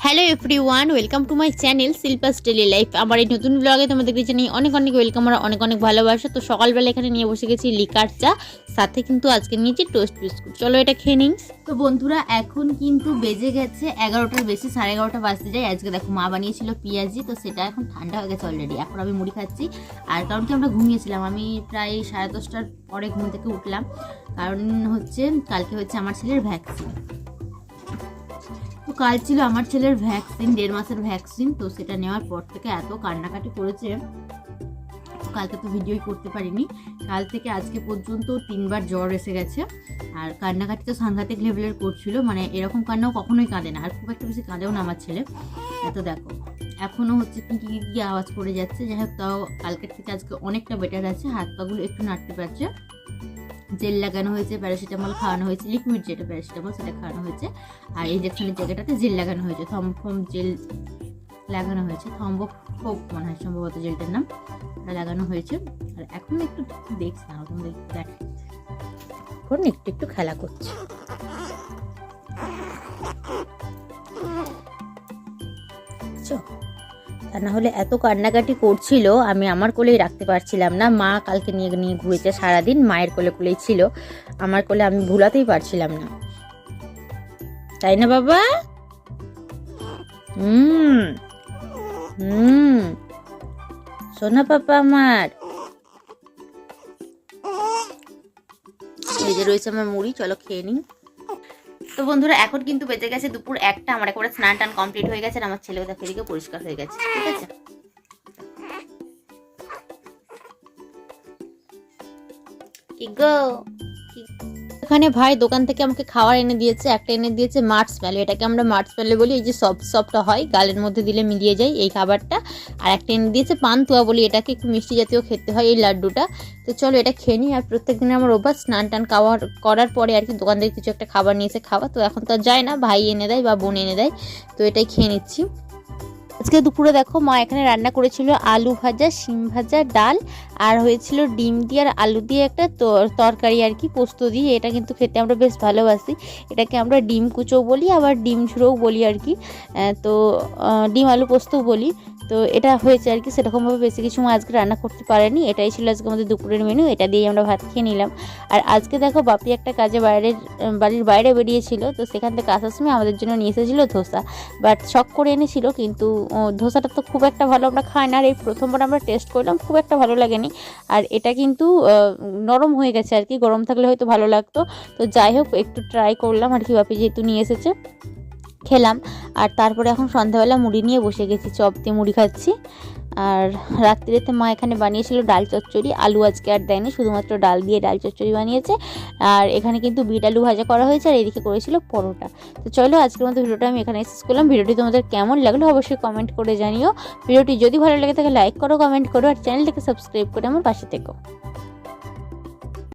Hello everyone, welcome to my channel Shilpa's daily life. আমার এই নতুন ব্লগে তোমাদেরকে জানাই অনেক অনেক ওয়েলকাম আর অনেক অনেক ভালোবাসা। তো সকালবেলা এখানে নিয়ে বসে গেছি লিকার চা, সাথে কিন্তু আজকে নিয়েছি টোস্ট বিস্কুট। চলো এটা খেয়ে নিই। তো বন্ধুরা এখন কিন্তু বেজে গেছে 11টার বেশি, 11:30 বাজতে যায়। আজকে দেখো মা বানিয়েছিল পেঁয়াজি, তো সেটা এখন ঠান্ডা হয়ে গেছে অলরেডি। এখন আমি মুড়ি খাচ্ছি। আর কারণ কি আমরা ঘুমিয়েছিলাম, আমি প্রায় 10:30টার পরে ঘুম থেকে উঠলাম। কারণ হচ্ছে কালকে হচ্ছে আমার ছেলের ভ্যাকসিন। তো কাল ছিল আমার ছেলের ভ্যাকসিন, 1.5 মাসের ভ্যাকসিন। তো সেটা নেওয়ার পর থেকে এত কান্নাকাটি করেছে, কালকে তো ভিডিওই করতে পারিনি। কাল থেকে আজকে পর্যন্ত 3বার জ্বর এসে গেছে। আর কান্নাকাটি তো সাংঘাতিক লেভেলের করছিল, মানে এরকম কান্নাও কখনোই কাঁদে না, আর খুব একটা বেশি কাঁদেও না আমার ছেলে। এত দেখো এখনও হচ্ছে কি আওয়াজ করে যাচ্ছে। যাই হোক, তাও কালকের থেকে আজকে অনেকটা বেটার আছে, হাত পাগুলো একটু নাড়তে পারছে। জেল লাগানো হয়েছে, প্যারাসিটামল খাওয়ানো হয়েছে, লিকুইড যেটা প্যারাসিটামল সেটা খাওয়ানো হয়েছে। আর ইঞ্জেকশনের জায়গাটাতে জেল লাগানো হয়েছে, থম্বফম জেল লাগানো হয়েছে, থম্বফোপ মনে হয় সম্ভবত জেলটার নাম, ওটা লাগানো হয়েছে। আর এখন একটু দেখছি না, তোমরা দেখ এখন একটু একটু খেলা করছে। তা না হলে এত কান্নাকাটি করছিল, আমি আমার কোলেই রাখতে পারছিলাম না। মা কালকে নিয়ে নিয়ে ঘুরেছে সারাদিন, মায়ের কোলে কোলেই ছিল, আমার কোলে আমি ভুলাতেই পারছিলাম না, তাই না বাবা? সোনা পাপা আমার। এই যে রয়েছে আমার মুড়ি, চলো খেয়ে নিই। তো বন্ধুরা এখন কিন্তু বেজে গেছে দুপুর 1টা, আমার একেবারে স্নান টান কমপ্লিট হয়ে গেছে, আর আমার ছেলেও দেখে দিকে পরিষ্কার হয়ে গেছে। ঠিক আছে, কি গো এখানে ভাই দোকান থেকে আমাকে খাবার এনে দিয়েছে। একটা এনে দিয়েছে মার্শম্যালো, এটাকে আমরা মার্শম্যালো বলি, এই যে সফট হয় গালের মধ্যে দিলে মিলিয়ে যায় এই খাবারটা। আর একটা এনে দিয়েছে পান্তুয়া বলি, এটাকে একটু মিষ্টি জাতীয় খেতে হয় এই লাড্ডুটা। তো চলো এটা খেয়ে নিই। আর প্রত্যেকদিন আমার অভ্যাস স্নান টান করার পরে আর কি দোকান থেকে কিছু একটা খাবার নিয়ে এসে খাওয়া। তো এখন তো আর যায় না, ভাই এনে দেয় বা বোন এনে দেয়, তো এটাই খেয়ে নিচ্ছি। আজকে দুপুরে দেখো মা এখানে রান্না করেছিল আলু ভাজা, শিম ভাজা, ডাল, আর হয়েছিল ডিম দিয়ে আর আলু দিয়ে একটা তরকারি আর কি, পোস্ত দিয়ে। এটা কিন্তু খেতে আমরা বেশ ভালোবাসি, এটাকে আমরা ডিম কুচো বলি, আবার ডিম ঝুড়োও বলি আর কি। তো ডিম আলু পোস্তও বলি। তো এটা হয়েছে আর কি, সেরকমভাবে বেশি কিছু মা আজকে রান্না করতে পারেনি। এটাই ছিল আজকে আমাদের দুপুরের মেনু, এটা দিয়েই আমরা ভাত খেয়ে নিলাম। আর আজকে দেখো বাপি একটা কাজে বাড়ির বাইরে বেরিয়েছিল, তো সেখান থেকে আসার সময় আমাদের জন্য নিয়ে এসেছিলো ধোসা। বাট শখ করে এনেছিল, কিন্তু ধোসাটা তো খুব একটা ভালো আমরা খাই না, আর এই প্রথমবার আমরা টেস্ট করলাম, খুব একটা ভালো লাগেনি। আর এটা কিন্তু নরম হয়ে গেছে আর কি, গরম থাকলে হয়তো ভালো লাগতো। তো যাই হোক একটু ট্রাই করলাম আর কি, বাপি যেহেতু নিয়ে এসেছে, খেলাম। আর তারপরে এখন সন্ধ্যাবেলা মুড়ি নিয়ে বসে গেছি, চপ দিয়ে মুড়ি খাচ্ছি। আর রাত্রিতে মা এখানে বানিয়েছিল ডাল চচ্চড়ি, আলু আজকে আর দেয়নি, শুধুমাত্র ডাল দিয়ে ডাল চচ্চড়ি বানিয়েছে। আর এখানে কিন্তু বিট আলু ভাজা করা হয়েছে, আর এদিকে করেছিল পরোটা। তো চলো আজকের মতো ভিডিওটা আমি এখানে শেষ করলাম। ভিডিওটি তোমাদের কেমন লাগলো অবশ্যই কমেন্ট করে জানিও। ভিডিওটি যদি ভালো লাগে তাহলে লাইক করো, কমেন্ট করো, আর চ্যানেলটাকে সাবস্ক্রাইব করে আমার পাশে থেকো।